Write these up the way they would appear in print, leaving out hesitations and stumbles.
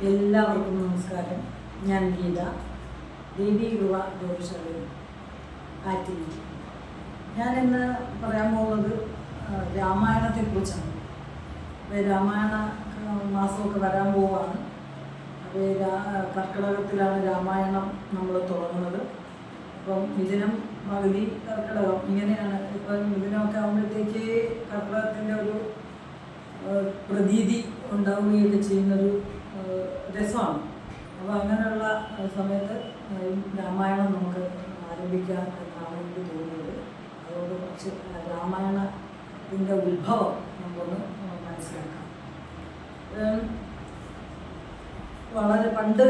എല്ലാവർക്കും നമസ്കാരം. ഞാൻ ഗീത, ദേവി കൃപ ജ്യോതിഷാലയം ആറ്റിങ്ങൽ. ഞാനിന്ന് പറയാൻ പോകുന്നത് രാമായണത്തെക്കുറിച്ചാണ്. രാമായണ മാസമൊക്കെ വരാൻ പോവുകയാണ്. അപ്പോൾ കർക്കിടകത്തിലാണ് രാമായണം നമ്മൾ തുടങ്ങുന്നത്. അപ്പം മിഥുനം, പകുതി, കർക്കിടകം ഇങ്ങനെയാണ്. ഇപ്പം മിഥുനമൊക്കെ ആകുമ്പോഴത്തേക്ക് കർക്കിടകത്തിൻ്റെ ഒരു പ്രതീതി ഉണ്ടാവുകയൊക്കെ ചെയ്യുന്നൊരു രസമാണ്. അപ്പോൾ അങ്ങനെയുള്ള സമയത്ത് രാമായണം നമുക്ക് ആരംഭിക്കാൻ എന്നാണ് എനിക്ക് തോന്നുന്നത്. അതുകൊണ്ട് കുറച്ച് രാമായണത്തിൻ്റെ ഉത്ഭവം നമുക്കൊന്ന് മനസ്സിലാക്കാം. പണ്ട്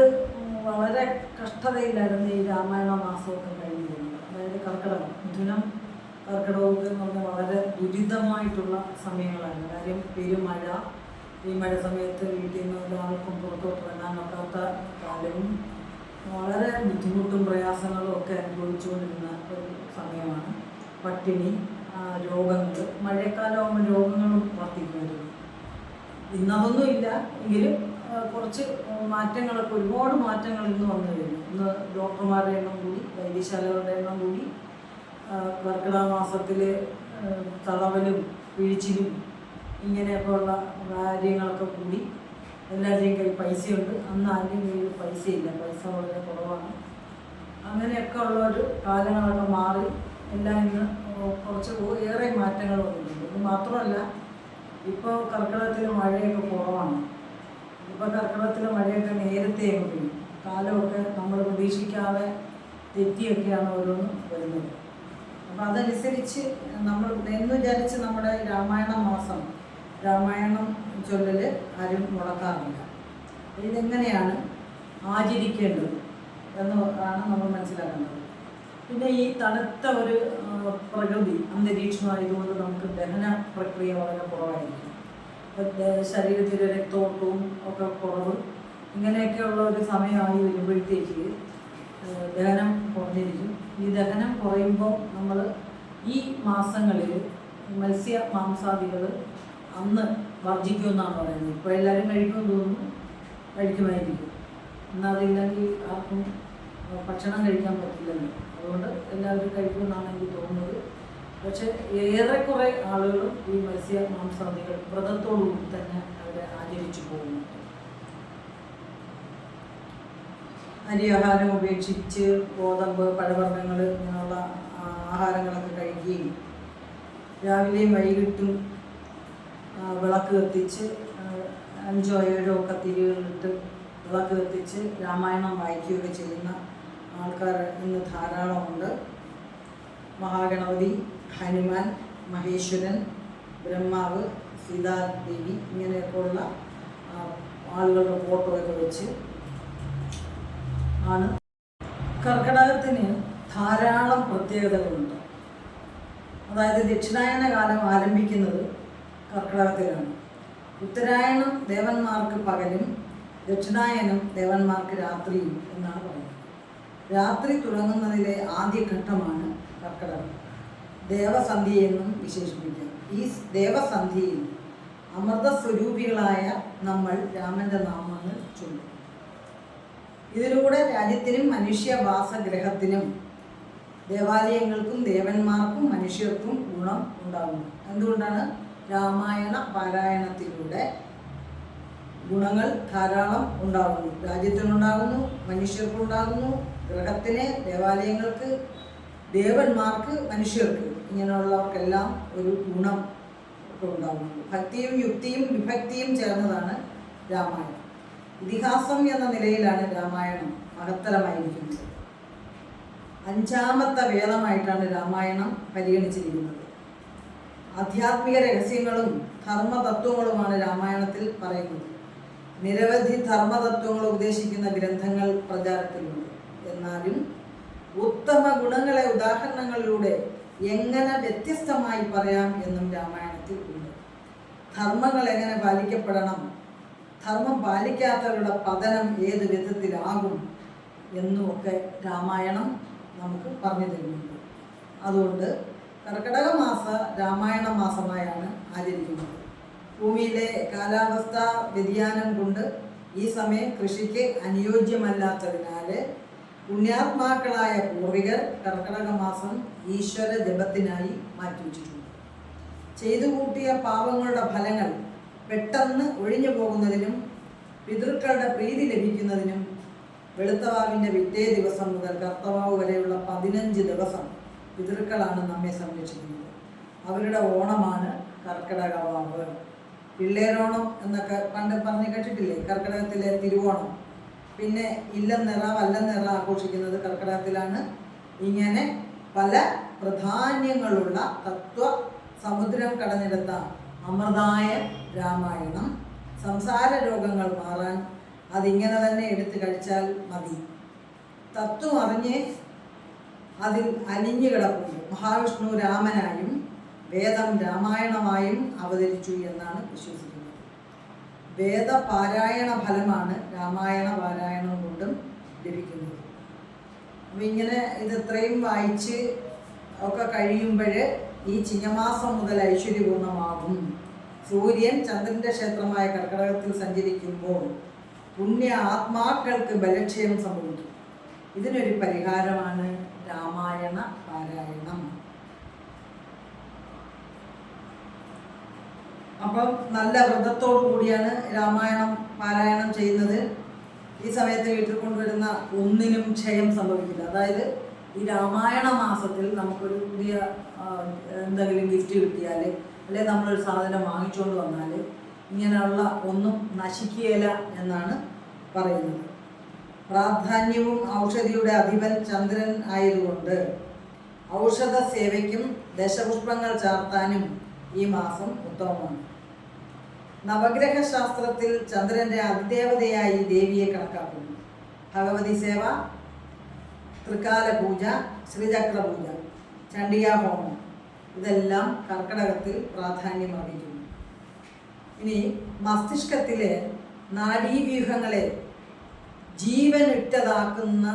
വളരെ കഷ്ടതയിലായിരുന്നു ഈ രാമായണ മാസമൊക്കെ കഴിഞ്ഞിരുന്നത്. അതായത് കർക്കിടകം, മിഥുനം കർക്കിടകമൊക്കെ എന്ന് പറഞ്ഞാൽ വളരെ ദുരിതമായിട്ടുള്ള സമയങ്ങളായിരുന്നു. കാര്യം പെരുമഴ, ഈ മഴ സമയത്ത് വീട്ടിൽ നിന്ന് ഒരാൾക്കും പുറത്തോട്ട് ഇറങ്ങാനൊക്കാത്ത കാലവും വളരെ ബുദ്ധിമുട്ടും പ്രയാസങ്ങളും ഒക്കെ അനുഭവിച്ചുകൊണ്ടിരുന്ന ഒരു സമയമാണ്. പട്ടിണി, രോഗങ്ങൾ, മഴക്കാലമാകുമ്പോൾ രോഗങ്ങളും വർദ്ധിക്കുമായിരുന്നു. ഇന്നതൊന്നും ഇല്ല എങ്കിലും കുറച്ച് മാറ്റങ്ങളൊക്കെ, ഒരുപാട് മാറ്റങ്ങൾ ഇന്ന് വന്നു കഴിഞ്ഞു. ഇന്ന് ഡോക്ടർമാരുടെ എണ്ണം കൂടി, വൈദ്യശാലകളുടെ എണ്ണം കൂടി. കർക്കിടക മാസത്തിൽ തളവലും പിഴിച്ചിലും ഇങ്ങനെയൊക്കെ ഉള്ള കാര്യങ്ങളൊക്കെ കൂടി. എല്ലാവരുടെയും കയ്യിൽ പൈസയുണ്ട്. അന്ന് ആരുടെയും കയ്യിൽ പൈസയില്ല, പൈസ വളരെ കുറവാണ്. അങ്ങനെയൊക്കെ ഉള്ള ഒരു കാലങ്ങളൊക്കെ മാറി എല്ലാം ഇന്ന് കുറച്ച് ഏറെ മാറ്റങ്ങൾ വന്നിട്ടുണ്ട്. ഇത് മാത്രമല്ല, ഇപ്പോൾ കർക്കിടകത്തിൽ മഴയൊക്കെ കുറവാണ്. ഇപ്പോൾ കർക്കിടകത്തിൽ മഴയൊക്കെ നേരത്തെ പെയ്യും. കാലമൊക്കെ നമ്മൾ പ്രതീക്ഷിക്കാതെ തെറ്റിയൊക്കെയാണ് ഓരോന്നും വരുന്നത്. അപ്പോൾ അതനുസരിച്ച് നമ്മൾ എന്ന് വിചാരിച്ച് നമ്മുടെ രാമായണം ചൊല്ലൽ ആരും മുടക്കാറില്ല. ഇതെങ്ങനെയാണ് ആചരിക്കേണ്ടത് എന്ന് ആണ് നമ്മൾ മനസ്സിലാക്കേണ്ടത്. പിന്നെ ഈ തണുത്ത ഒരു പ്രകൃതി അന്തരീക്ഷമായതുകൊണ്ട് നമുക്ക് ദഹന പ്രക്രിയ വളരെ കുറവായിരിക്കും. ശരീരത്തിലെ രക്തോട്ടവും ഒക്കെ കുറവ്, ഇങ്ങനെയൊക്കെയുള്ള ഒരു സമയമായി വരുമ്പോഴത്തേക്ക് ദഹനം കുറഞ്ഞിരിക്കും. ഈ ദഹനം കുറയുമ്പോൾ നമ്മൾ ഈ മാസങ്ങളിൽ മത്സ്യ മാംസാദികൾ അന്ന് വർജിക്കുമെന്നാണ് പറയുന്നത്. ഇപ്പോൾ എല്ലാവരും കഴിക്കുമെന്ന് തോന്നുന്നു, കഴിക്കുമായിരിക്കും. എന്നതില്ലെങ്കിൽ ആർക്കും ഭക്ഷണം കഴിക്കാൻ പറ്റില്ലല്ലോ. അതുകൊണ്ട് എല്ലാവരും കഴിക്കുമെന്നാണ് എനിക്ക് തോന്നുന്നത്. പക്ഷെ ഏറെക്കുറെ ആളുകളും ഈ മത്സ്യ മാംസാദികൾ വ്രതത്തോടുകൂടി തന്നെ അവരെ ആചരിച്ചു പോകുന്നുണ്ട്. അരി ആഹാരം ഉപേക്ഷിച്ച് ഗോതമ്പ്, പഴവർഗ്ഗങ്ങൾ ഇങ്ങനെയുള്ള ആഹാരങ്ങളൊക്കെ കഴിക്കുകയും രാവിലെയും വൈകിട്ടും വിളക്ക് കത്തിച്ച് 5 or 7 കത്തിരികളിട്ട് വിളക്ക് കത്തിച്ച് രാമായണം വായിക്കുകയൊക്കെ ചെയ്യുന്ന ആൾക്കാർ ഇന്ന് ധാരാളമുണ്ട്. മഹാഗണപതി, ഹനുമാൻ, മഹേശ്വരൻ, ബ്രഹ്മാവ്, സീതാദേവി ഇങ്ങനെയൊക്കെയുള്ള ആളുകളുടെ ഫോട്ടോയൊക്കെ വെച്ച് ആണ്. കർക്കിടകത്തിന് ധാരാളം പ്രത്യേകതകളുണ്ട്. അതായത് ദക്ഷിണായന കാലം ആരംഭിക്കുന്നത് കർക്കിടകത്തിലാണ്. ഉത്തരായണം ദേവന്മാർക്ക് പകലും ദക്ഷിണായനം ദേവന്മാർക്ക് രാത്രിയും എന്നാണ് പറയുന്നത്. രാത്രി തുടങ്ങുന്നതിലെ ആദ്യഘട്ടമാണ് കർക്കിടകം. ദേവസന്ധ്യ എന്നും വിശേഷിപ്പിക്കാം. ഈ ദേവസന്ധ്യയിൽ അമൃതസ്വരൂപികളായ നമ്മൾ രാമൻ്റെ നാമങ്ങൾ ചൊല്ലും. ഇതിലൂടെ രാജ്യത്തിനും മനുഷ്യവാസഗ്രഹത്തിനും ദേവാലയങ്ങൾക്കും ദേവന്മാർക്കും മനുഷ്യർക്കും ഗുണം ഉണ്ടാകുന്നു. എന്തുകൊണ്ടാണ്? രാമായണ പാരായണത്തിലൂടെ ഗുണങ്ങൾ ധാരാളം ഉണ്ടാകുന്നു. രാജ്യത്തിനുണ്ടാകുന്നു, മനുഷ്യർക്കുണ്ടാകുന്നു, ഗ്രഹത്തിന്, ദേവാലയങ്ങൾക്ക്, ദേവന്മാർക്ക്, മനുഷ്യർക്ക്, ഇങ്ങനെയുള്ളവർക്കെല്ലാം ഒരു ഗുണം ഒക്കെ ഉണ്ടാകുന്നു. ഭക്തിയും യുക്തിയും വിഭക്തിയും ചേർന്നതാണ് രാമായണം. ഇതിഹാസം എന്ന നിലയിലാണ് രാമായണം മഹത്തരമായിരിക്കുന്നത്. 5ാമത്തെ വേദമായിട്ടാണ് രാമായണം പരിഗണിച്ചിരിക്കുന്നത്. ആധ്യാത്മിക രഹസ്യങ്ങളും ധർമ്മതത്വങ്ങളുമാണ് രാമായണത്തിൽ പറയുന്നത്. നിരവധി ധർമ്മതത്വങ്ങൾ ഉപദേശിക്കുന്ന ഗ്രന്ഥങ്ങൾ പ്രചാരത്തിലുണ്ട്. എന്നാലും ഉത്തമ ഗുണങ്ങളെ ഉദാഹരണങ്ങളിലൂടെ എങ്ങനെ വ്യത്യസ്തമായി പറയാം എന്നും രാമായണത്തിൽ ഉണ്ട്. ധർമ്മങ്ങൾ എങ്ങനെ പാലിക്കപ്പെടണം, ധർമ്മം പാലിക്കാത്തവരുടെ പതനം ഏത് വിധത്തിലാകും എന്നുമൊക്കെ രാമായണം നമുക്ക് പറഞ്ഞു തരുന്നുണ്ട്. അതുകൊണ്ട് കർക്കിടക മാസ രാമായണ മാസമായാണ് ആചരിക്കുന്നത്. ഭൂമിയിലെ കാലാവസ്ഥാ വ്യതിയാനം കൊണ്ട് ഈ സമയം കൃഷിക്ക് അനുയോജ്യമല്ലാത്തതിനാൽ പുണ്യാത്മാക്കളായ പൂർവികർ കർക്കിടക മാസം ഈശ്വര ജപത്തിനായി മാറ്റിവെച്ചിട്ടുണ്ട്. ചെയ്തു കൂട്ടിയ പാപങ്ങളുടെ ഫലങ്ങൾ പെട്ടെന്ന് ഒഴിഞ്ഞു പോകുന്നതിനും പിതൃക്കളുടെ പ്രീതി ലഭിക്കുന്നതിനും വെളുത്തവാവിൻ്റെ പിറ്റേ ദിവസം മുതൽ കർത്തവാവ് വരെയുള്ള 15 ദിവസം പിതൃക്കളാണ് നമ്മെ സംരക്ഷിക്കുന്നത്. അവരുടെ ഓണമാണ് കർക്കിടകവാവ്. പിള്ളേരോണം എന്നൊക്കെ പണ്ട് പറഞ്ഞ് കേട്ടിട്ടില്ലേ? കർക്കിടകത്തിലെ തിരുവോണം. പിന്നെ ഇല്ലം വല്ലം ആഘോഷിക്കുന്നത് കർക്കിടകത്തിലാണ്. ഇങ്ങനെ പല പ്രാധാന്യങ്ങളുള്ള തത്വ സമുദ്രം കടഞ്ഞെടുത്ത അമൃതായ രാമായണം സംസാര രോഗങ്ങൾ മാറാൻ അതിങ്ങനെ തന്നെ എടുത്തു കഴിച്ചാൽ മതി. തത്വം അറിഞ്ഞ് അതിൽ അലിഞ്ഞു കിടക്കുന്നു. മഹാവിഷ്ണു രാമനായും വേദം രാമായണമായും അവതരിച്ചു എന്നാണ് വിശ്വസിക്കുന്നത്. വേദപാരായണ ഫലമാണ് രാമായണ പാരായണം കൊണ്ടും ലഭിക്കുന്നത്. അപ്പം ഇങ്ങനെ ഇതെത്രയും വായിച്ച് ഒക്കെ കഴിയുമ്പോൾ ഈ ചിങ്ങമാസം മുതൽ ഐശ്വര്യപൂർണ്ണമാകും. സൂര്യൻ ചന്ദ്രൻ്റെ ക്ഷേത്രമായ കർക്കിടകത്തിൽ സഞ്ചരിക്കുമ്പോൾ പുണ്യ ആത്മാക്കൾക്ക് ബലക്ഷയം സംഭവിക്കും. ഇതിനൊരു പരിഹാരമാണ് രാമായണ പാരായണം. അപ്പം നല്ല വ്രതത്തോടു കൂടിയാണ് രാമായണം പാരായണം ചെയ്യുന്നത്. ഈ സമയത്ത് വീട്ടിൽ കൊണ്ടുവരുന്ന ഒന്നിനും ക്ഷയം സംഭവിക്കില്ല. അതായത് ഈ രാമായണ മാസത്തിൽ നമുക്കൊരു പുതിയ എന്തെങ്കിലും ഗിഫ്റ്റ് കിട്ടിയാൽ, അല്ലെങ്കിൽ നമ്മളൊരു സാധനം വാങ്ങിച്ചുകൊണ്ട് വന്നാൽ ഇങ്ങനെയുള്ള ഒന്നും നശിക്കുകയില്ല എന്നാണ് പറയുന്നത്. പ്രാധാന്യവും ഔഷധിയുടെ അധിപൻ ചന്ദ്രൻ ആയതുകൊണ്ട് ഔഷധ സേവയ്ക്കും ദശപുഷ്പങ്ങൾ ചാർത്താനും ഈ മാസം ഉത്തമമാണ്. നവഗ്രഹ ശാസ്ത്രത്തിൽ ചന്ദ്രൻ്റെ അതിദേവതയായി ദേവിയെ കണക്കാക്കുന്നു. ഭഗവതി സേവ, തൃക്കാല പൂജ, ശ്രീചക്ര പൂജ, ചണ്ഡികാഹോമം ഇതെല്ലാം കർക്കിടകത്തിൽ പ്രാധാന്യം അർഹിക്കുന്നു. ഇനി മസ്തിഷ്കത്തിലെ നാഡീവ്യൂഹങ്ങളെ ജീവനിട്ടതാക്കുന്ന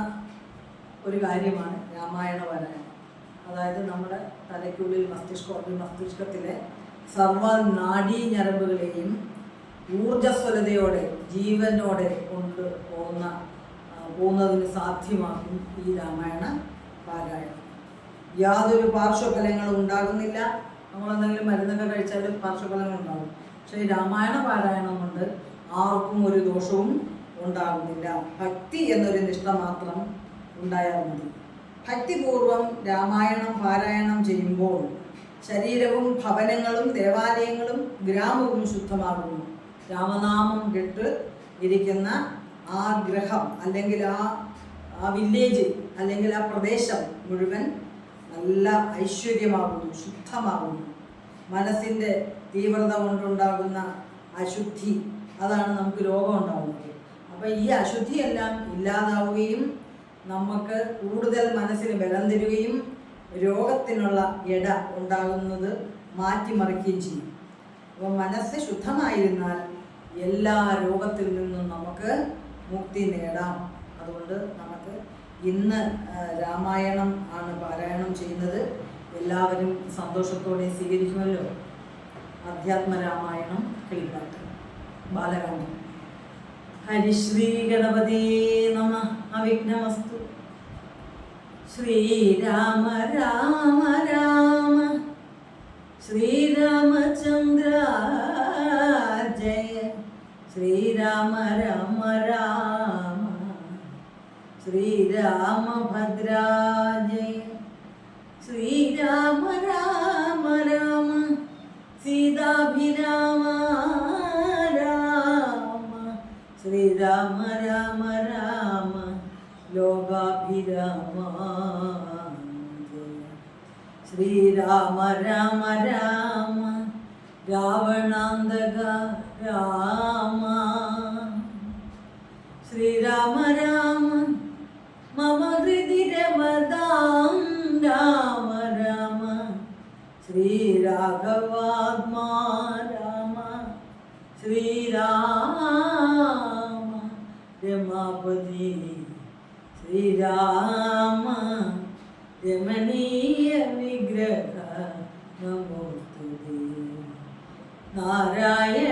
ഒരു കാര്യമാണ് രാമായണ പാരായണം. അതായത് നമ്മുടെ തലയ്ക്കുള്ളിൽ മസ്തിഷ്കത്തിലെ സർവ നാഡീഞരമ്പുകളെയും ഊർജ്ജസ്വലതയോടെ ജീവനോടെ പോകുന്നതിന് സാധ്യമാക്കും ഈ രാമായണ പാരായണം. യാതൊരു പാർശ്വഫലങ്ങളും ഉണ്ടാകുന്നില്ല. നമ്മളെന്തെങ്കിലും മരുന്നൊക്കെ കഴിച്ചാൽ പാർശ്വഫലങ്ങൾ ഉണ്ടാകും. പക്ഷേ ഈ രാമായണ പാരായണം കൊണ്ട് ആർക്കും ഒരു ദോഷവും ഉണ്ടാകുന്നില്ല. ഭക്തി എന്നൊരു നിഷ്ഠ മാത്രം ഉണ്ടായാൽ മതി. ഭക്തിപൂർവം രാമായണം പാരായണം ചെയ്യുമ്പോൾ ശരീരവും ഭവനങ്ങളും ദേവാലയങ്ങളും ഗ്രാമവും ശുദ്ധമാകുന്നു. രാമനാമം കേട്ട് ഇരിക്കുന്ന ആ ഗ്രഹം അല്ലെങ്കിൽ ആ വില്ലേജ് അല്ലെങ്കിൽ ആ പ്രദേശം മുഴുവൻ നല്ല ഐശ്വര്യമാകുന്നു, ശുദ്ധമാകുന്നു. മനസ്സിൻ്റെ തീവ്രത കൊണ്ടുണ്ടാകുന്ന അശുദ്ധി, അതാണ് നമുക്ക് രോഗം ഉണ്ടാകുന്നത്. അപ്പോൾ ഈ അശുദ്ധിയെല്ലാം ഇല്ലാതാവുകയും നമുക്ക് കൂടുതൽ മനസ്സിന് ബലം തരികയും രോഗത്തിനുള്ള ഇട ഉണ്ടാകുന്നത് മാറ്റിമറിക്കുകയും ചെയ്യും. അപ്പോൾ മനസ്സ് ശുദ്ധമായിരുന്നാൽ എല്ലാ രോഗത്തിൽ നിന്നും നമുക്ക് മുക്തി നേടാം. അതുകൊണ്ട് നമുക്ക് ഇന്ന് രാമായണം ആണ് പാരായണം ചെയ്യുന്നത്. എല്ലാവരും സന്തോഷത്തോടെ സ്വീകരിക്കുമല്ലോ. അധ്യാത്മരാമായണം കിളിപ്പാട്ട് ബാലകാണ്ഡം. ഹരിശ്രീ ഗണപതി നമ. അവിഘ്നമസ്തു. ശ്രീരാമ രാമ രാമ ശ്രീരാമചന്ദ്ര ജയ. ശ്രീരാമ രാമ രാമ ശ്രീരാമഭദ്ര ജയ. ശ്രീരാമ രാമ രാമ സീതാഭിരാമ രാമ. ശ്രീരാമ രാമ രാമ ലോകാഭിരാമ ജയ. ശ്രീരാമ രാമ രാമ രാവണാന്തക രാമ. ശ്രീരാമ രാമ മമ ഹൃദി രമതാം രാമ രാമ. ശ്രീരാഘവാത്മാ രാമ. ശ്രീരാമ രമാപതി. ശ്രീരാമ രമണീയ വിഗ്രഹ നമോസ്തുതേ. നാരായണ